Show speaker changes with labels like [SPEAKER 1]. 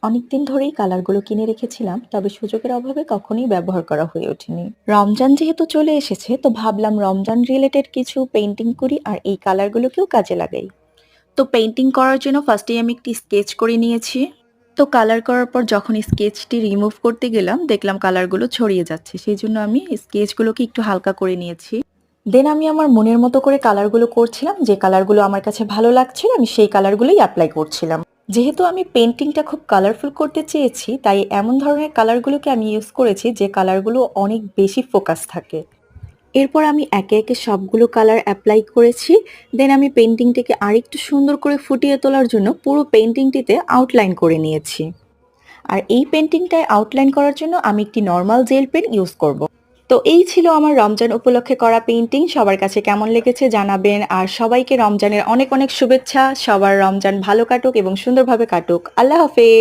[SPEAKER 1] অনেকদিন ধরেই কালারগুলো কিনে রেখেছিলাম, তবে সুযোগের অভাবে কখনোই ব্যবহার করা হয়ে ওঠেনি। রমজান যেহেতু চলে এসেছে, তো ভাবলাম রমজান রিলেটেড কিছু পেইন্টিং করি আর এই কালারগুলোকেও কাজে লাগাই। তো পেইন্টিং করার জন্য ফার্স্টেই আমি একটি স্কেচ করে নিয়েছি। তো কালার করার পর যখন স্কেচটি রিমুভ করতে গেলাম, দেখলাম কালারগুলো ছড়িয়ে যাচ্ছে। সেজন্য আমি স্কেচগুলোকে একটু হালকা করে নিয়েছি। দেন আমি আমার মনের মতো করে কালারগুলো করছিলাম। যে কালারগুলো আমার কাছে ভালো লাগছিল, আমি সেই কালারগুলোই এপ্লাই করছিলাম। যেহেতু আমি পেইন্টিংটা খুব কালারফুল করতে চেয়েছি, তাই এমন ধরনের কালারগুলোকে আমি ইউজ করেছি যে কালারগুলো অনেক বেশি ফোকাস থাকে। এরপর আমি একে একে সবগুলো কালার এপ্লাই করেছি। দেন আমি পেইন্টিংটিকে আরেকটু সুন্দর করে ফুটিয়ে তোলার জন্য পুরো পেইন্টিংটিতে আউটলাইন করে নিয়েছি। আর এই পেইন্টিংটায় আউটলাইন করার জন্য আমি একটি নরমাল জেল পেন ইউজ করব। তো এই ছিল আমার রমজান উপলক্ষে করা পেইন্টিং। সবার কাছে কেমন লেগেছে জানাবেন। আর সবাইকে রমজানের অনেক অনেক শুভেচ্ছা। সবার রমজান ভালো কাটুক এবং সুন্দরভাবে কাটুক। আল্লাহ হাফেজ।